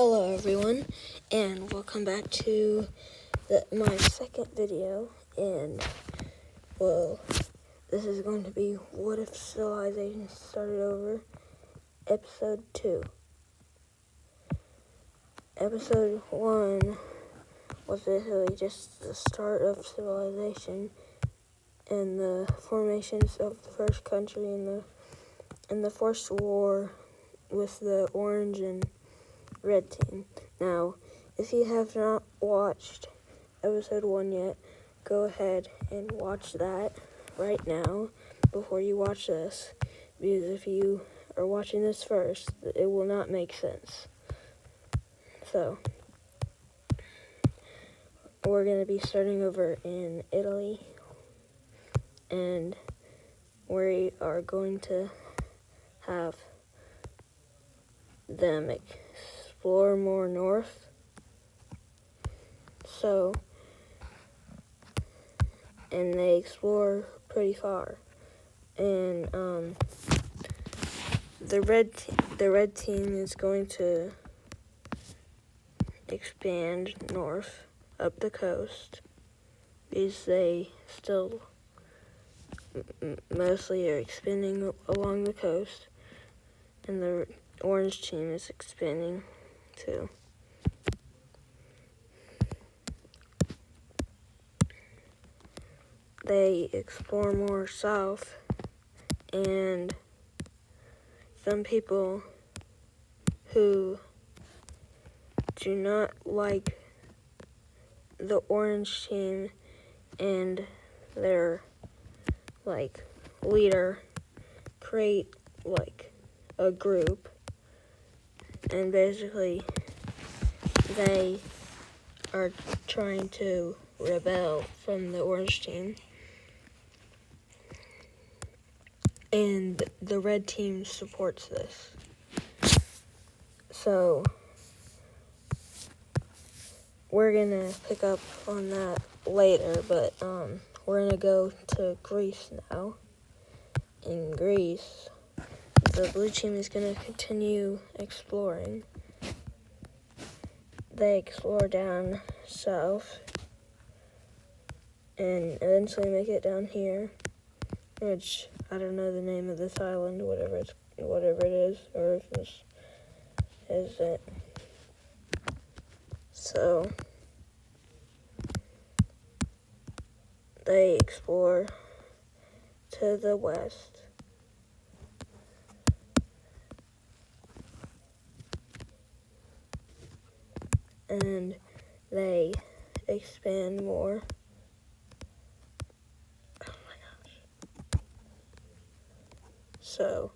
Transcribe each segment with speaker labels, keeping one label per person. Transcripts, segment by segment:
Speaker 1: Hello everyone, and welcome back to my second video, and, well, this is going to be What If Civilization Started Over, Episode 2. Episode 1 was basically just the start of civilization and the formations of the first country and the first war with the orange and red team. Now, if you have not watched episode 1 yet, go ahead and watch that right now before you watch this, because if you are watching this first, it will not make sense. So, we're going to be starting over in Italy, and we are going to have them explore more north. So, and they explore pretty far. And the red team is going to expand north up the coast, because they still mostly are expanding along the coast, and the orange team is expanding too. They explore more south, and some people who do not like the orange team and their leader create a group, and basically they are trying to rebel from the orange team, and the red team supports this. So we're gonna pick up on that later, but we're gonna go to Greece now. In Greece, the blue team is gonna continue exploring. They explore down south and eventually make it down here, which I don't know the name of this island, whatever it is, or if this is it. So they explore to the west, and they expand more. Oh my gosh. So,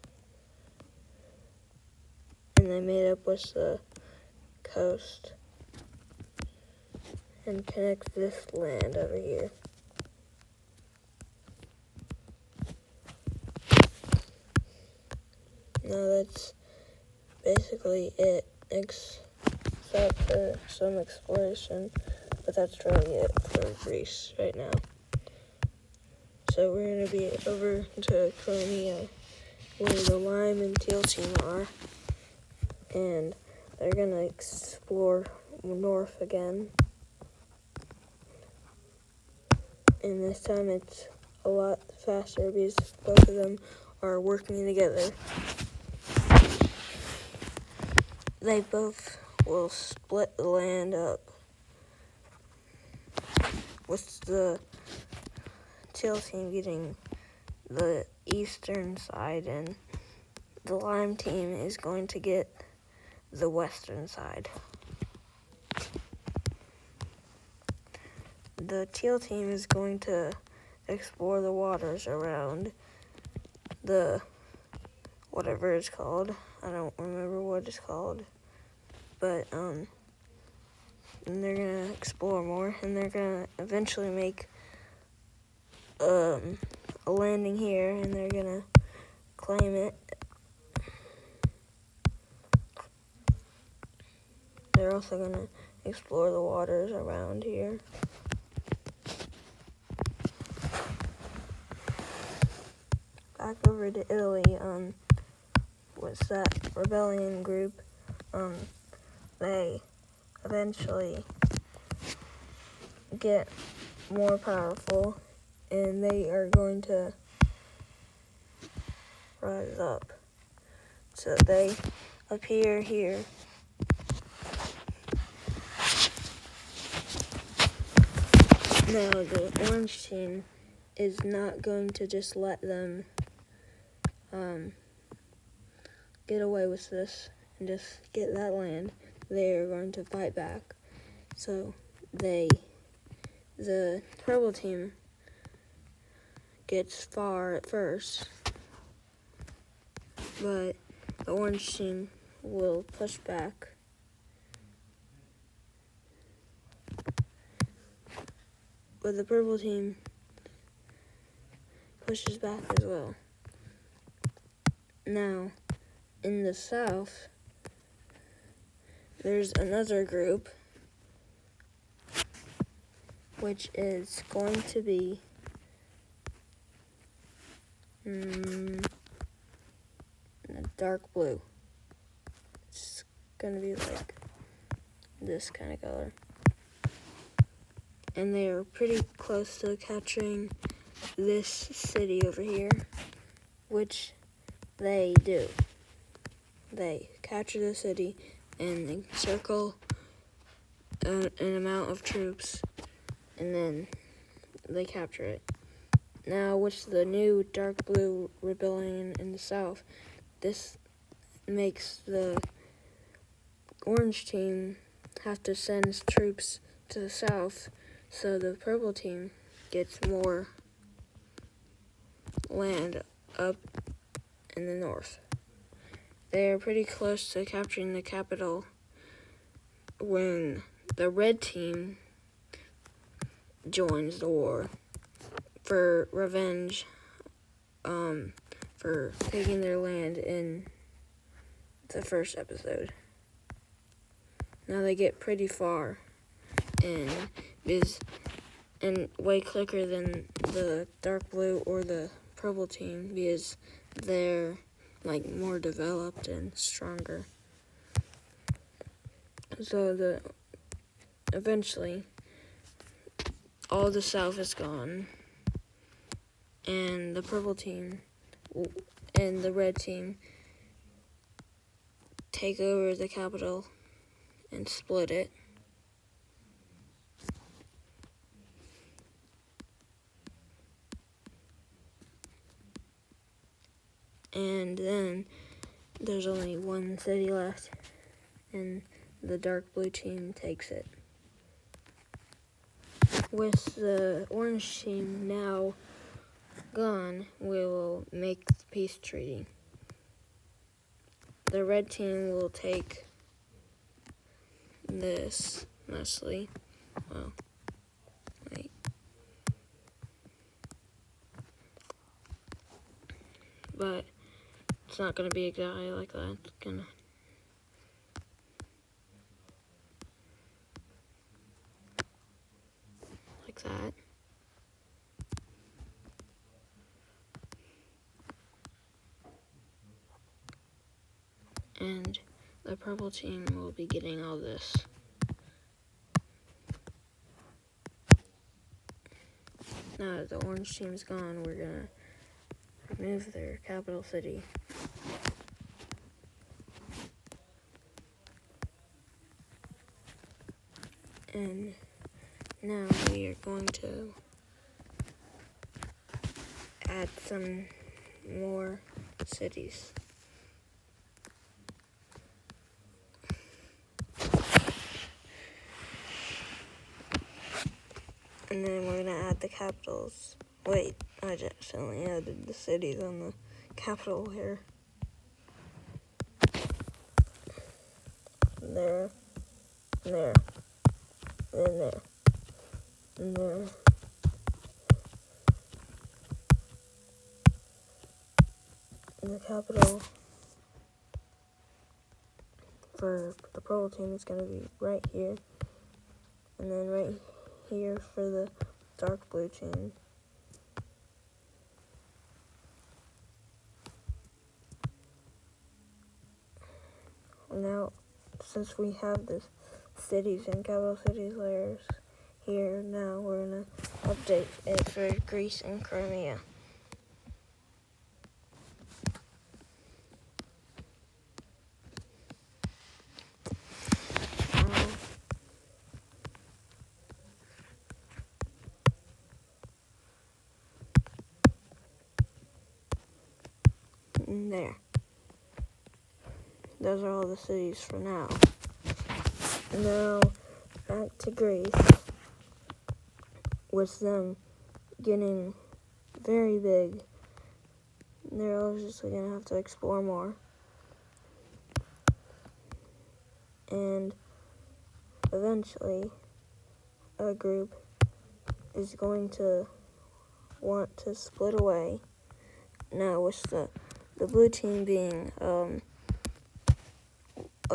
Speaker 1: and they made up with the coast and connect this land over here. Now that's basically it, except for some exploration, but that's really it for Greece right now. So we're going to be over to Crimea, where the lime and teal team are, and they're going to explore north again. And this time it's a lot faster because both of them are working together. They both will split the land up, with the teal team getting the eastern side, and the lime team is going to get the western side. The teal team is going to explore the waters around the whatever it's called. I don't remember what it's called. But and they're gonna explore more, and they're gonna eventually make a landing here, and they're gonna claim it. They're also gonna explore the waters around here. Back over to Italy, was that rebellion group. they eventually get more powerful, and they are going to rise up. So they appear here. Now the orange team is not going to just let them get away with this and just get that land. They are going to fight back. So the purple team gets far at first, but the orange team will push back. But the purple team pushes back as well. Now, in the south, there's another group, which is going to be dark blue. It's going to be like this kind of color. And they are pretty close to capturing this city over here, which they do. They capture the city and they circle an amount of troops, and then they capture it. Now, with the new dark blue rebellion in the south, this makes the orange team have to send troops to the south, so the purple team gets more land up in the north. They are pretty close to capturing the capital when the red team joins the war for revenge for taking their land in the first episode. Now they get pretty far and way quicker than the dark blue or the purple team because they're like more developed and stronger. So eventually all the south is gone, and the purple team and the red team take over the capital and split it. And then there's only one city left, and the dark blue team takes it. With the orange team now gone, we will make the peace treaty. The red team will take this mostly. Well, wait. But it's not going to be exactly like that. It's going to like that. And the purple team will be getting all this. Now that the orange team's gone, we're going to remove their capital city. And now we are going to add some more cities. And then we're going to add the capitals. Wait, I just only added the cities on the capital here. There, there, and there, and there. And the capital for the purple team is going to be right here. And then right here for the dark blue team. Now since we have the cities and capital cities layers here now, we're going to update it for Greece and Crimea. There. Those are all the cities for now. Now, back to Greece, with them getting very big. They're obviously going to have to explore more. And eventually, a group is going to want to split away. Now, with the blue team being a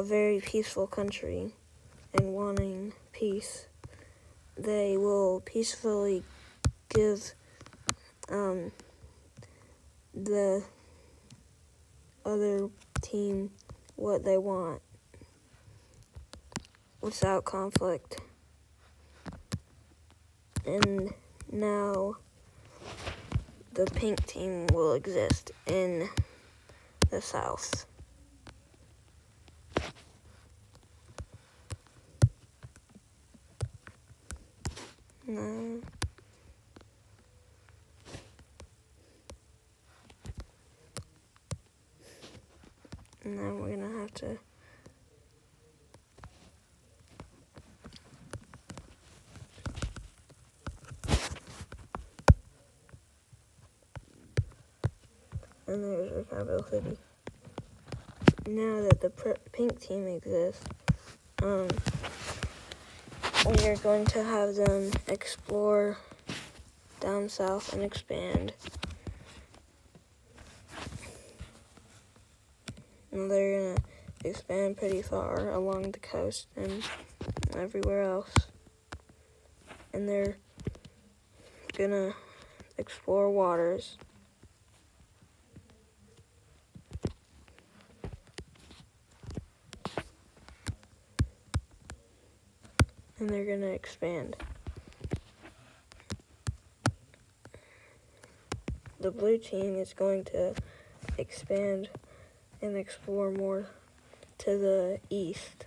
Speaker 1: very peaceful country and wanting peace, they will peacefully give the other team what they want without conflict. And now the pink team will exist in the south. No. And then we're gonna have to and there's our capital city. Now that the pink team exists, we are going to have them explore down south and expand. And they're going to expand pretty far along the coast and everywhere else. And they're going to explore waters. And they're going to expand. The blue team is going to expand and explore more to the east.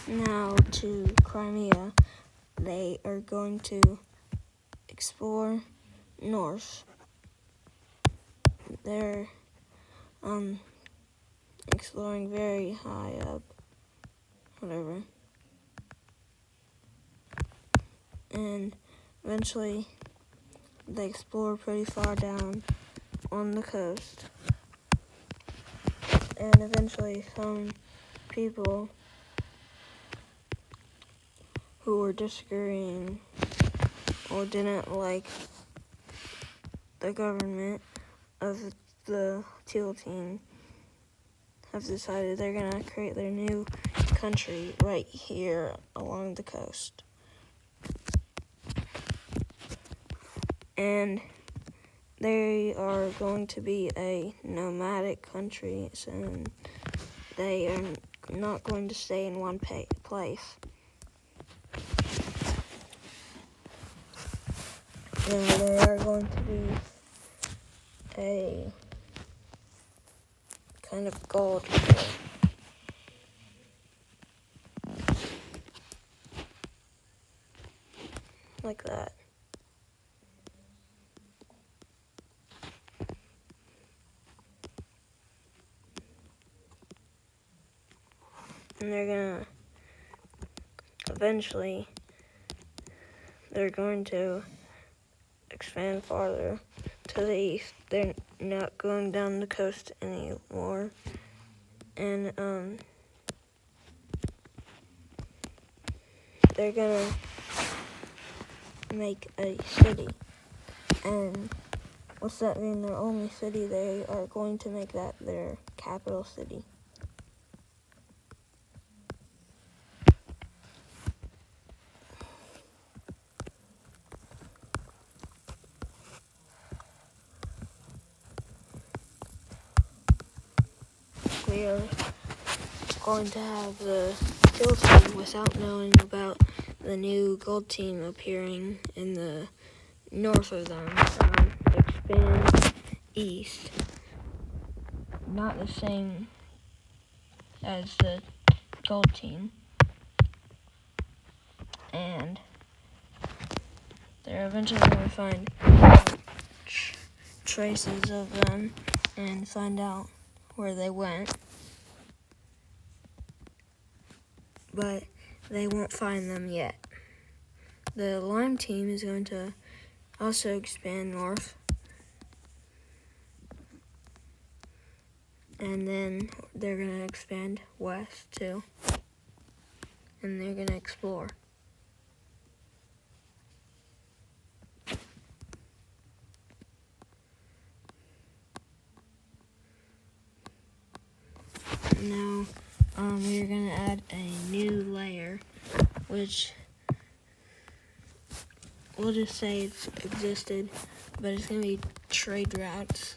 Speaker 1: Now to Crimea, they are going to explore north. They're exploring very high up, whatever. And eventually they explore pretty far down on the coast. And eventually some people who were disagreeing or didn't like the government of the teal team have decided they're going to create their new country right here along the coast. And they are going to be a nomadic country soon. They are not going to stay in one place. And they are going to be a kind of gold people. Like that. And they're gonna eventually they're going to expand farther to the east. They're not going down the coast anymore. And they're gonna make a city. And with that being their only city, they are going to make that their capital city. We are going to have the kill team without knowing about the new gold team appearing in the north of them, expand east. Not the same as the gold team, and they're eventually going to find traces of them and find out where they went, but they won't find them yet. The lime team is going to also expand north, and then they're going to expand west too, and they're going to explore. Now, we're going to add a new layer, which we'll just say it's existed, but it's going to be trade routes.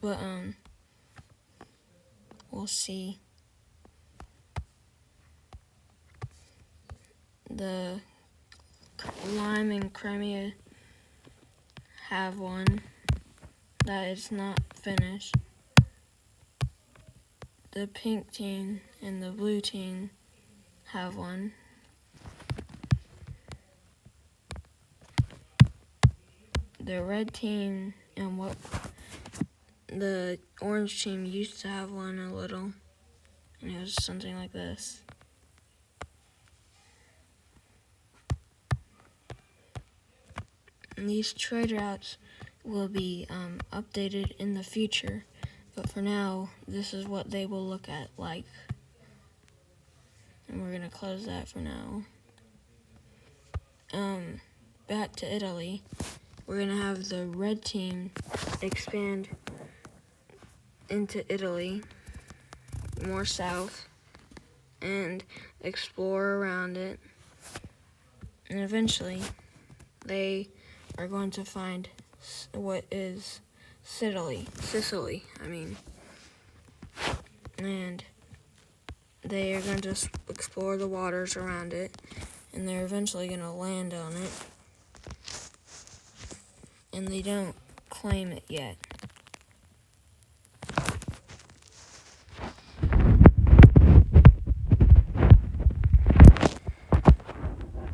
Speaker 1: But, we'll see. The lime and Crimea have one that is not finished. The pink team and the blue team have one. The red team and what the orange team used to have one a little, and it was something like this. And these trade routes will be updated in the future, but for now, this is what they will look at like. And we're gonna close that for now. Back to Italy, we're gonna have the red team expand into Italy, more south, and explore around it. And eventually, they are going to find what is Sicily, and they are going to explore the waters around it, and they're eventually going to land on it, and they don't claim it yet.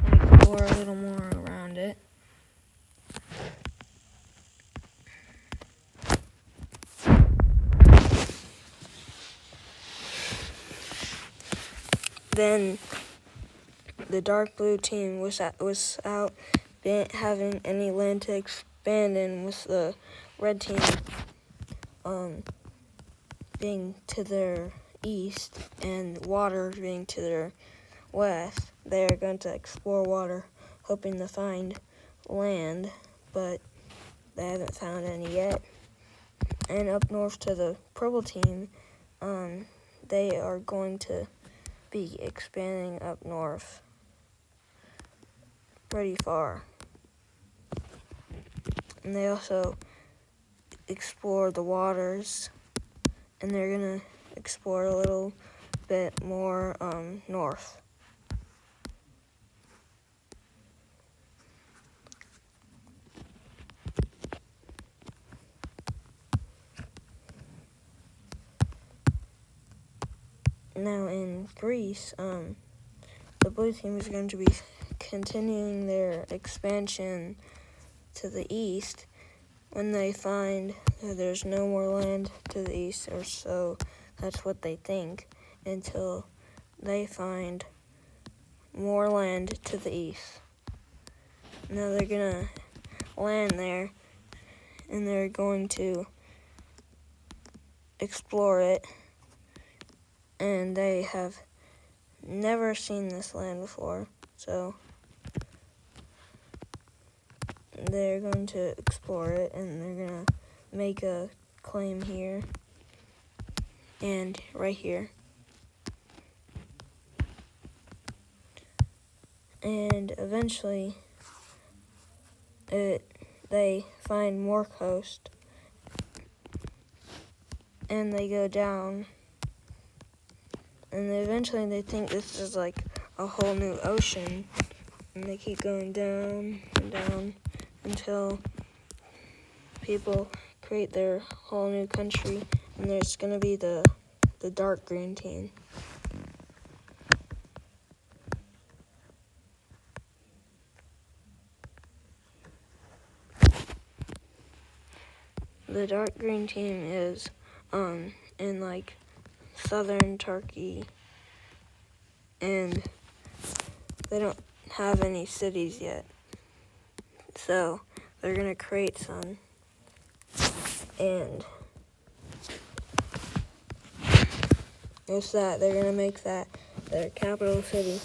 Speaker 1: They explore a little more around it. Then the dark blue team without having any land to expand in, with the red team being to their east and water being to their west. They are going to explore water, hoping to find land, but they haven't found any yet. And up north to the purple team, they are going to be expanding up north pretty far. And they also explore the waters, and they're gonna explore a little bit more north. Now in Greece, the blue team is going to be continuing their expansion to the east when they find that there's no more land to the east, or so that's what they think, until they find more land to the east. Now they're gonna land there, and they're going to explore it and they have never seen this land before, so they're going to explore it, and they're going to make a claim here and right here. And eventually, they find more coast, and they go down, and eventually they think this is like a whole new ocean, and they keep going down and down until people create their whole new country, and there's going to be the dark green team. The dark green team is in like southern Turkey, and they don't have any cities yet, so they're gonna create some, and with that they're gonna make that their capital city.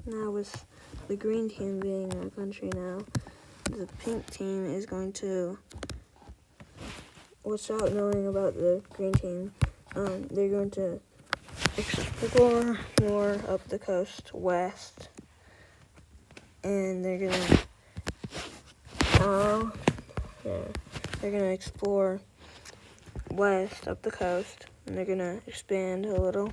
Speaker 1: Now with the green team being our country now, the pink team is going to, without knowing about the green team, they're going to explore more up the coast west, and they're gonna they're gonna explore west up the coast, and they're gonna expand a little,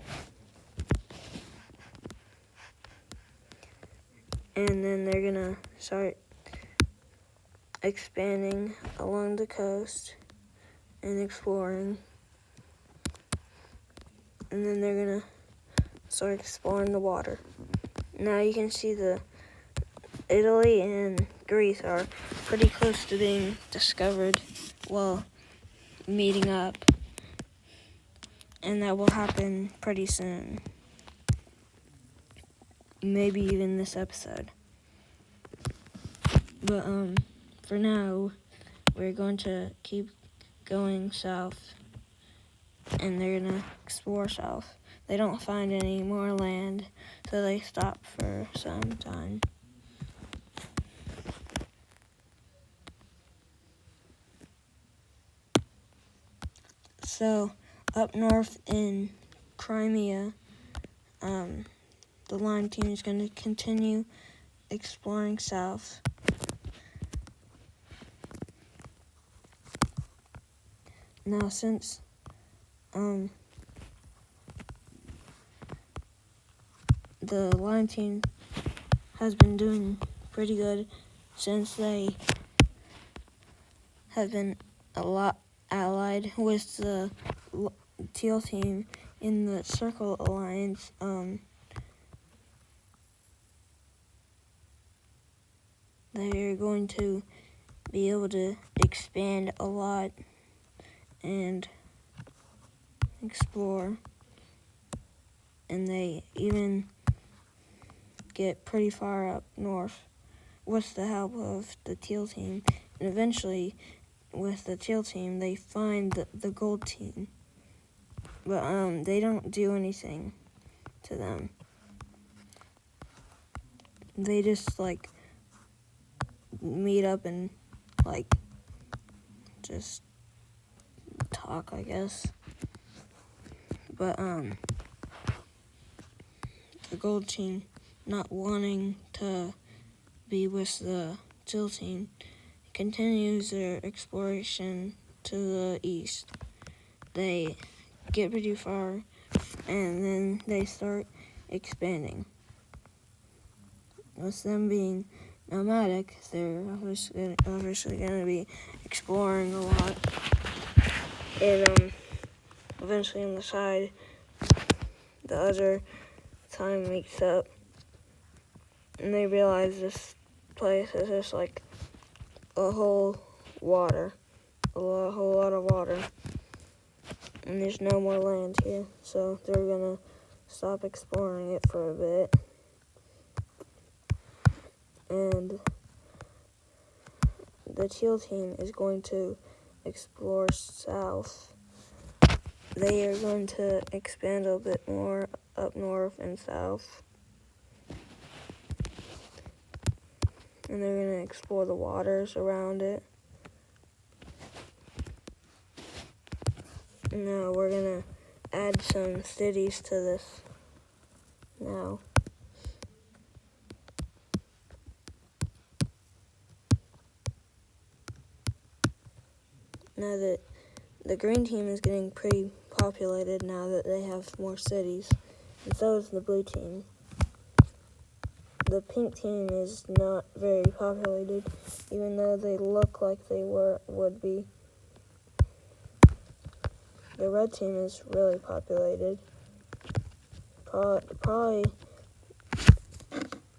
Speaker 1: and then they're gonna start expanding along the coast and exploring, and then they're gonna start exploring the water. Now you can see the Italy and Greece are pretty close to being discovered, well, meeting up, and that will happen pretty soon, maybe even this episode. But for now, we're going to keep going south, and they're gonna explore south. They don't find any more land, so they stop for some time. So up north in Crimea, the Lime team is going to continue exploring south. Now, since the Lime team has been doing pretty good since they have been a lot allied with the Teal team in the Circle Alliance, they're going to be able to expand a lot and explore, and they even get pretty far up north with the help of the Teal team, and eventually with the Teal team they find the Gold team, but they don't do anything to them. They just like meet up and like just talk, I guess. But the Gold team, not wanting to be with the Teal team, continues their exploration to the east. They get pretty far, and then they start expanding. With them being nomadic, they're obviously going to be exploring a lot. And eventually on the side, the other time meets up, and they realize this place is just like a whole lot of water, and there's no more land here, so they're gonna stop exploring it for a bit, and the teal team is going to explore south. They are going to expand a bit more up north and south. And they're going to explore the waters around it. Now we're going to add some cities to this now. Now that the green team is getting pretty populated now that they have more cities, and so is the blue team. The pink team is not very populated, even though they look like they would be. The red team is really populated. Probably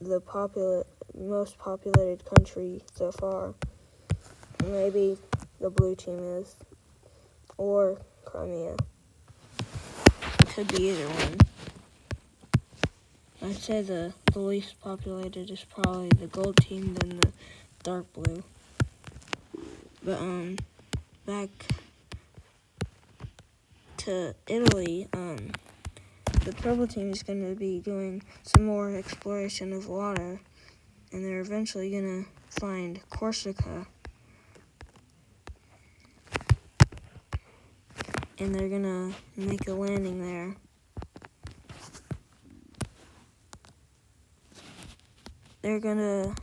Speaker 1: the most populated country so far. Maybe the blue team is, or Crimea. Could be either one. I'd say the least populated is probably the gold team, then the dark blue. But back to Italy, the purple team is going to be doing some more exploration of water, and they're eventually going to find Corsica. And they're going to make a landing there. They're going to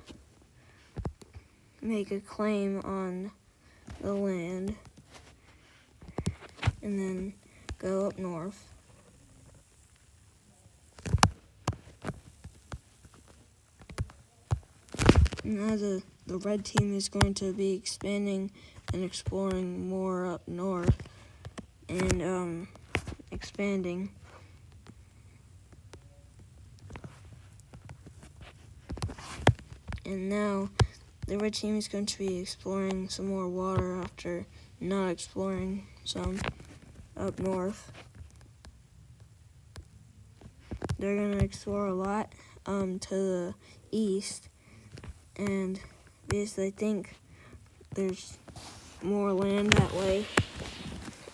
Speaker 1: make a claim on the land and then go up north. Now the red team is going to be expanding and exploring more up north and expanding. And now the red team is going to be exploring some more water after not exploring some up north. They're going to explore a lot to the east, and because they think there's more land that way,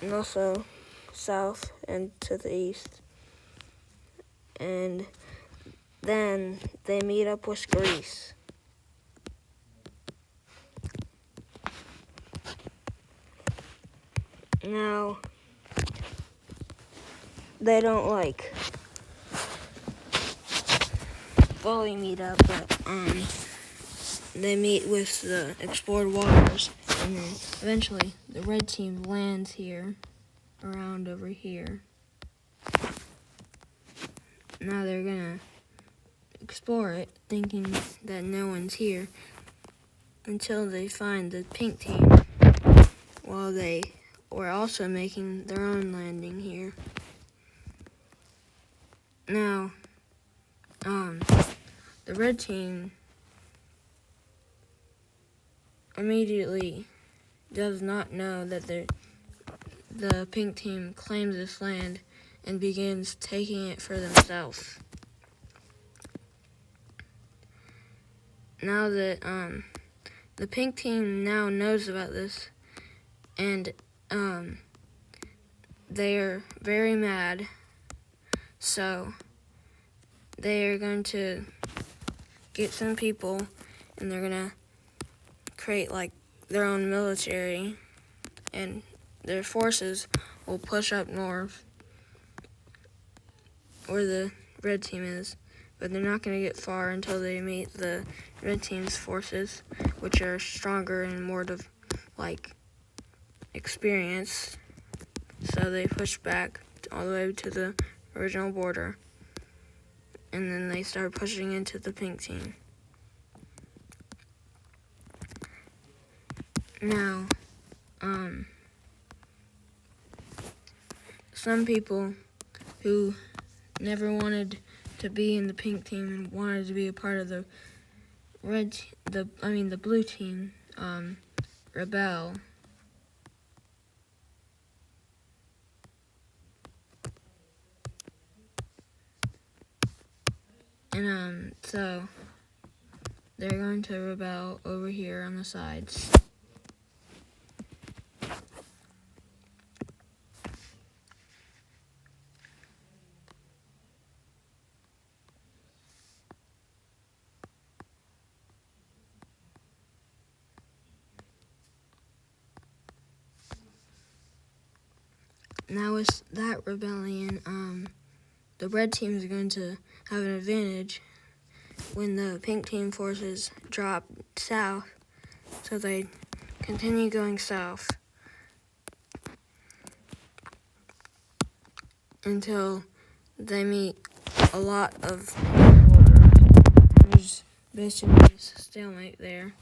Speaker 1: and also south and to the east. And then they meet up with Greece. Now, they don't fully meet up, but they meet with the explored waters, and then eventually the red team lands here, around over here. Now they're gonna explore it, thinking that no one's here, until they find the pink team, while they were also making their own landing here. Now, the red team immediately does not know that the pink team claims this land and begins taking it for themselves. Now that the pink team now knows about this, and they are very mad, so they are going to get some people, and they're going to create their own military, and their forces will push up north where the red team is, but they're not going to get far until they meet the red team's forces, which are stronger and more experienced. So they push back all the way to the original border, and then they start pushing into the pink team. Now, some people who never wanted to be in the pink team and wanted to be a part of the blue team, rebel. And so they're going to rebel over here on the sides. Now with that rebellion, the red team is going to have an advantage when the pink team forces drop south, so they continue going south until they meet a lot of water. There's basically a stalemate there,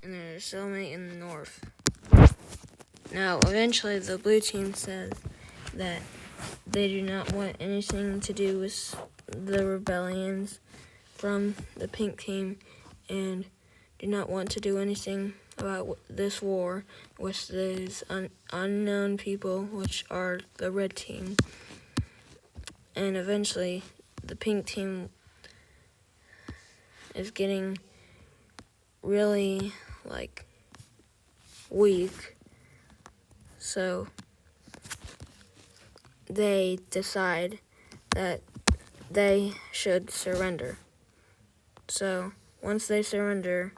Speaker 1: and there's a stalemate in the north. Now, eventually, the blue team says that they do not want anything to do with the rebellions from the pink team and do not want to do anything about this war with these unknown people, which are the red team. And eventually, the pink team is getting really, weak. So they decide that they should surrender. So once they surrender,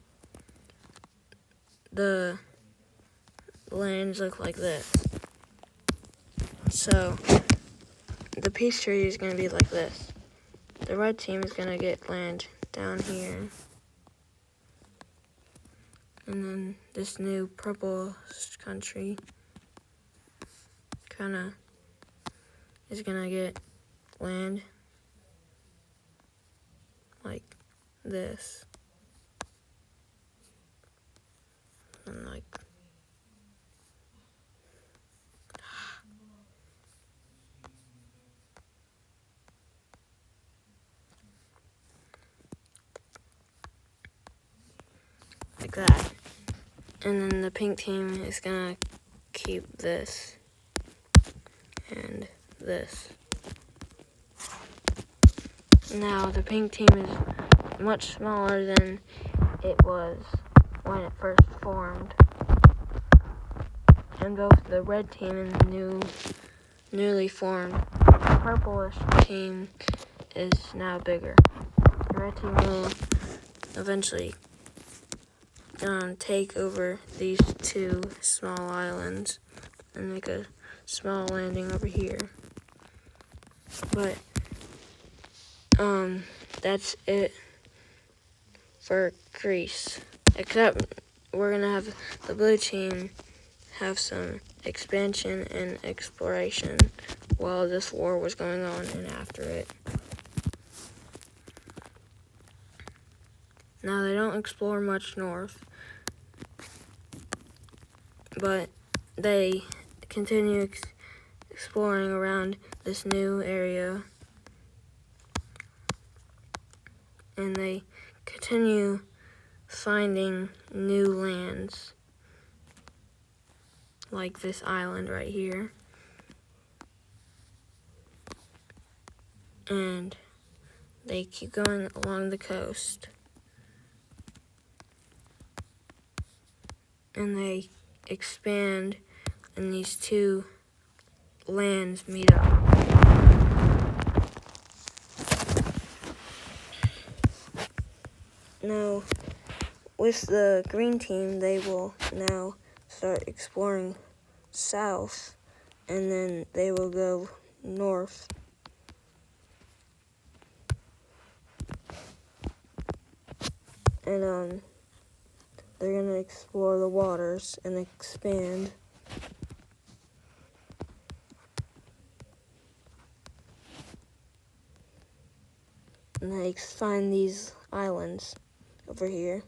Speaker 1: the lands look like this. So the peace treaty is going to be like this. The red team is going to get land down here. And then this new purple country kind of is going to get land like this. And like that. And then the pink team is going to keep this and this. Now the pink team is much smaller than it was when it first formed. And both the red team and the newly formed purplish team is now bigger. The red team will eventually take over these two small islands and make a small landing over here. But that's it for Greece. Except we're gonna have the blue team have some expansion and exploration while this war was going on and after it. Now they don't explore much north, but they continue exploring around this new area, and they continue finding new lands, like this island right here. And they keep going along the coast. And they expand, and these two lands meet up. Now, with the green team, they will now start exploring south, and then they will go north. And they're going to explore the waters and expand. And they find these islands over here.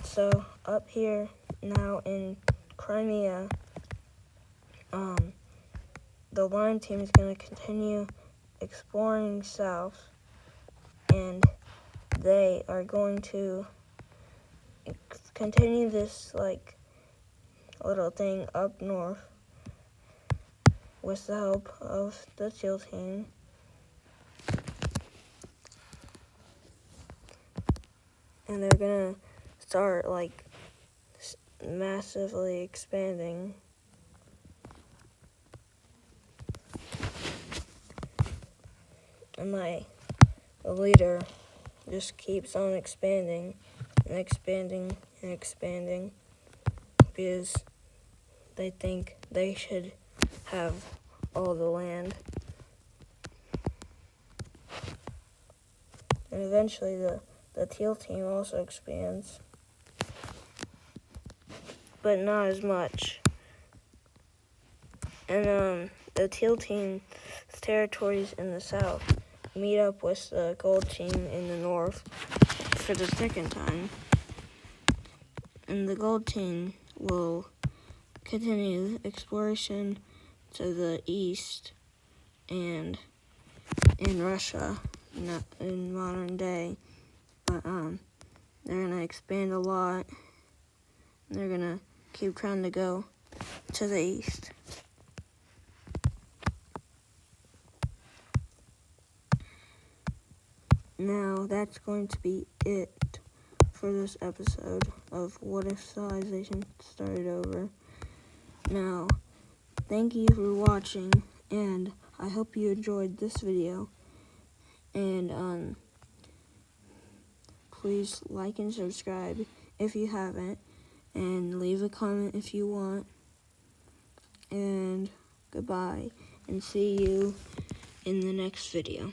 Speaker 1: So up here now in Crimea, the Lion team is going to continue exploring south, and they are going to continue this like little thing up north with the help of the teal team. And they're gonna start like massively expanding. And the leader just keeps on expanding and expanding and expanding because they think they should have all the land. And eventually the teal team also expands, but not as much. And the teal team's territories in the south meet up with the gold team in the north for the second time. And the gold team will continue exploration to the east and in Russia, not in modern day. But they're gonna expand a lot. They're gonna keep trying to go to the east. Now that's going to be it for this episode of What If Civilization Started Over. Now, thank you for watching, and I hope you enjoyed this video. And please like and subscribe if you haven't, and leave a comment if you want. And goodbye, and see you in the next video.